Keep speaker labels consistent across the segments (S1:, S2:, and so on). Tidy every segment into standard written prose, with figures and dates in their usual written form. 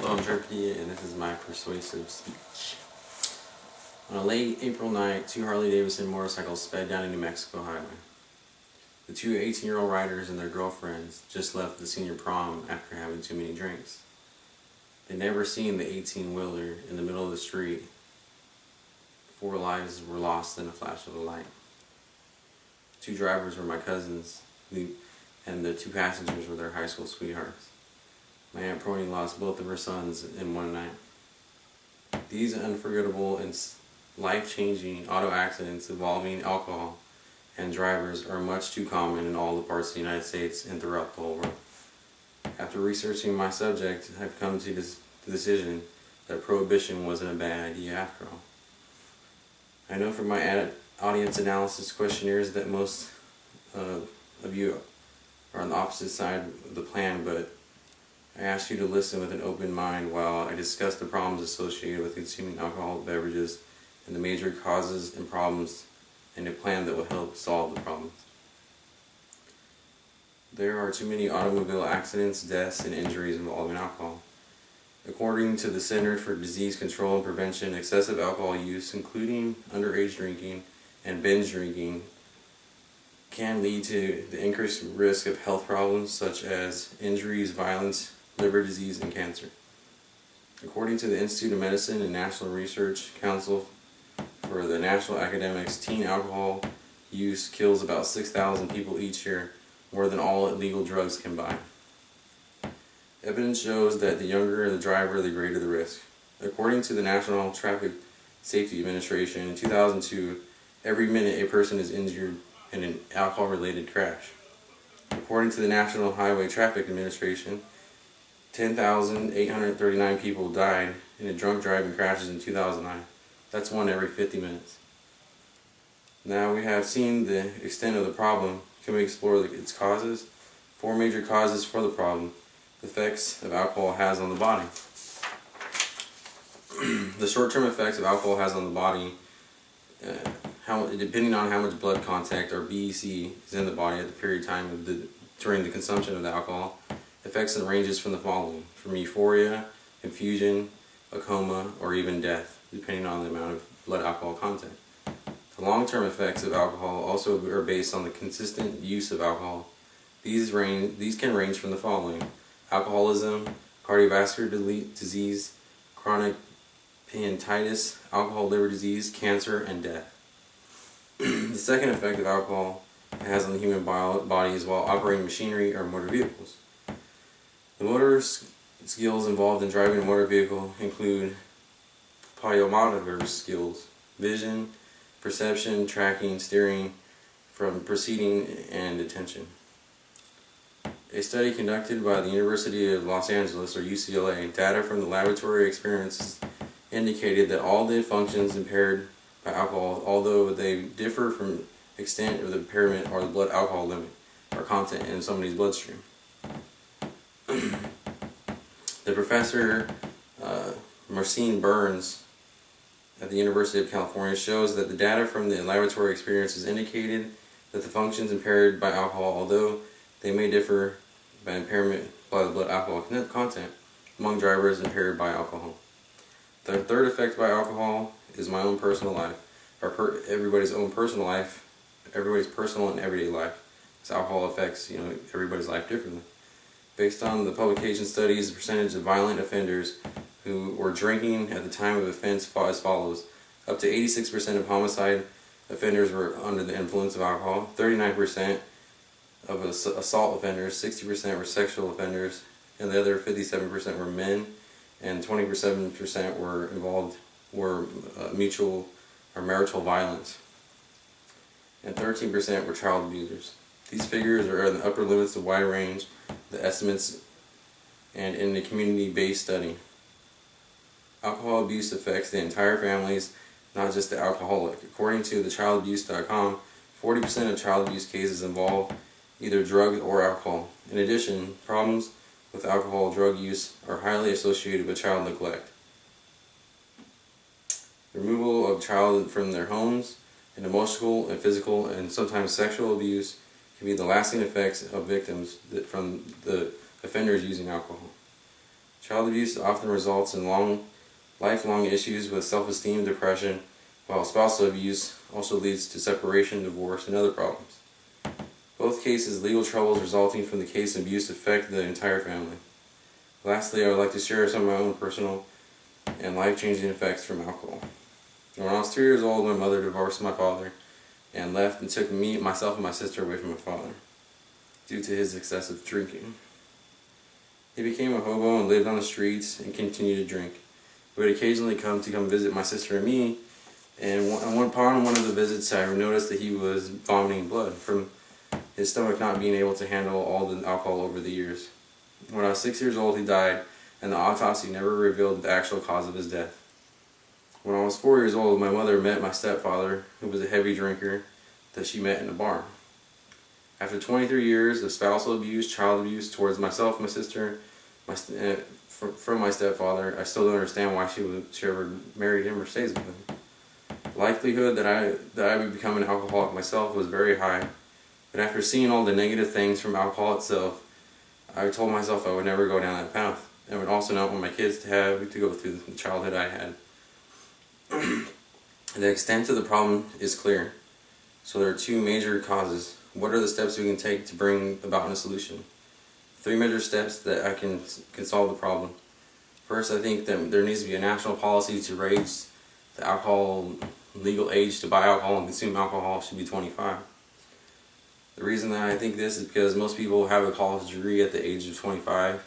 S1: Hello, I'm Jerky, and this is my persuasive speech. On a late April night, two Harley-Davidson motorcycles sped down a New Mexico highway. The two 18-year-old riders and their girlfriends just left the senior prom after having too many drinks. They'd never seen the 18-wheeler in the middle of the street. 4 lives were lost in a flash of a light. The 2 drivers were my cousins, and the 2 passengers were their high school sweethearts. My Aunt Prony lost both of her sons in one night. These unforgettable and life-changing auto accidents involving alcohol and drivers are much too common in all the parts of the United States and throughout the whole world. After researching my subject, I've come to the decision that prohibition wasn't a bad idea after all. I know from my audience analysis questionnaires that most of you are on the opposite side of the plan, but I ask you to listen with an open mind while I discuss the problems associated with consuming alcoholic beverages and the major causes and problems, and a plan that will help solve the problems. There are too many automobile accidents, deaths, and injuries involving alcohol. According to the Center for Disease Control and Prevention, excessive alcohol use, including underage drinking and binge drinking, can lead to the increased risk of health problems such as injuries, violence, liver disease, and cancer. According to the Institute of Medicine and National Research Council for the National Academics, teen alcohol use kills about 6,000 people each year, more than all illegal drugs combined. Evidence shows that the younger the driver, the greater the risk. According to the National Traffic Safety Administration, in 2002, every minute a person is injured in an alcohol-related crash. According to the National Highway Traffic Administration, 10,839 people died in drunk driving crashes in 2009. That's 1 every 50 minutes. Now we have seen the extent of the problem. Can we explore its causes? 4 major causes for the problem. The effects of alcohol has on the body. The short-term effects of alcohol has on the body, depending on how much blood contact, or BEC, is in the body at the period of time during the consumption of the alcohol, affects and ranges from the following: from euphoria, confusion, a coma, or even death, depending on the amount of blood alcohol content. The long-term effects of alcohol also are based on the consistent use of alcohol. These can range from the following: alcoholism, cardiovascular disease, chronic pancreatitis, alcohol liver disease, cancer, and death. The second effect of alcohol has on the human body is while operating machinery or motor vehicles. The motor skills involved in driving a motor vehicle include pyomotor skills, vision, perception, tracking, steering, from proceeding, and attention. A study conducted by the University of Los Angeles, or UCLA, data from the laboratory experiences indicated that all the functions impaired by alcohol, although they differ from extent of the impairment or the blood alcohol limit or content in somebody's bloodstream. The professor Marcine Burns at the University of California shows that the data from the laboratory experiences indicated that the functions impaired by alcohol, although they may differ by impairment by the blood alcohol content among drivers impaired by alcohol. The third effect by alcohol is my own personal life, or everybody's own personal life, everybody's personal and everyday life. Because alcohol affects everybody's life differently. Based on the publication studies, the percentage of violent offenders who were drinking at the time of offense as follows: up to 86% of homicide offenders were under the influence of alcohol, 39% of assault offenders, 60% were sexual offenders, and the other 57% were men, and 27% were mutual or marital violence, and 13% were child abusers. These figures are in the upper limits of a wide range, the estimates, and in the community-based study. Alcohol abuse affects the entire families, not just the alcoholic. According to thechildabuse.com, 40% of child abuse cases involve either drugs or alcohol. In addition, problems with alcohol drug use are highly associated with child neglect. The removal of child from their homes, and emotional and physical and sometimes sexual abuse can be the lasting effects of victims from the offenders using alcohol. Child abuse often results in lifelong issues with self-esteem, depression, while spousal abuse also leads to separation, divorce, and other problems. Both cases, legal troubles resulting from the case of abuse affect the entire family. Lastly, I would like to share some of my own personal and life-changing effects from alcohol. When I was 3 years old, my mother divorced my father and left and took myself and my sister away from my father due to his excessive drinking. He became a hobo and lived on the streets and continued to drink. He would occasionally come visit my sister and me, and upon one of the visits I noticed that he was vomiting blood from his stomach not being able to handle all the alcohol over the years. When I was 6 years old, he died, and the autopsy never revealed the actual cause of his death. When I was 4 years old, my mother met my stepfather, who was a heavy drinker, that she met in a bar. After 23 years of spousal abuse, child abuse towards myself, my sister, from my stepfather, I still don't understand why she ever married him or stays with him. The likelihood that I would become an alcoholic myself was very high, but after seeing all the negative things from alcohol itself, I told myself I would never go down that path. I would also not want my kids to go through the childhood I had. The extent of the problem is clear. So there are two major causes. What are the steps we can take to bring about a solution? 3 major steps that can solve the problem. First, I think that there needs to be a national policy to raise the alcohol legal age to buy alcohol and consume alcohol should be 25. The reason that I think this is because most people have a college degree at the age of 25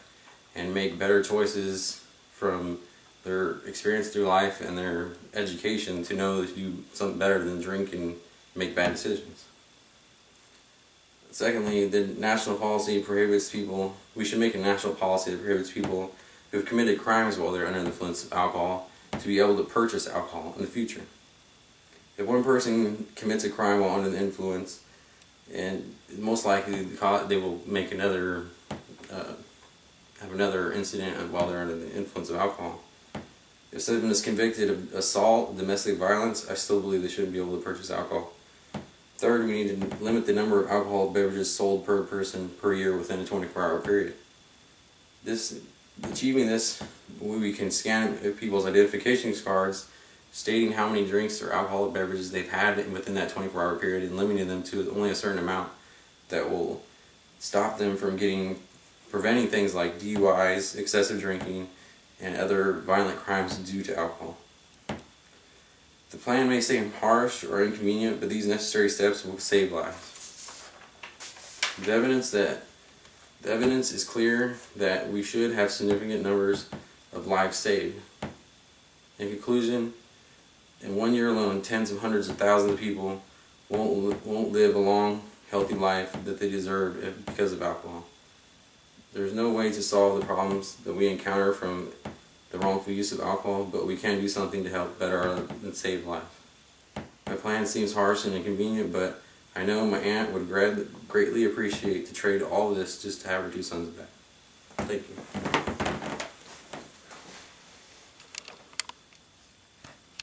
S1: and make better choices from their experience through life and their education to know to do something better than drink and make bad decisions. Secondly, the national policy prohibits people, we should make a national policy that prohibits people who have committed crimes while they're under the influence of alcohol to be able to purchase alcohol in the future. If one person commits a crime while under the influence, and most likely they will make have another incident while they're under the influence of alcohol. If someone is convicted of assault, domestic violence, I still believe they shouldn't be able to purchase alcohol. Third, we need to limit the number of alcohol beverages sold per person per year within a 24-hour period. Achieving this, we can scan people's identification cards stating how many drinks or alcoholic beverages they've had within that 24-hour period and limiting them to only a certain amount that will stop them from preventing things like DUIs, excessive drinking, and other violent crimes due to alcohol. The plan may seem harsh or inconvenient, but these necessary steps will save lives. The evidence is clear that we should have significant numbers of lives saved. In conclusion, in 1 year alone, tens of hundreds of thousands of people won't live a long, healthy life that they deserve because of alcohol. There's no way to solve the problems that we encounter from the wrongful use of alcohol, but we can do something to help better and save lives. My plan seems harsh and inconvenient, but I know my aunt would greatly appreciate to trade all of this just to have her 2 sons back. Thank you.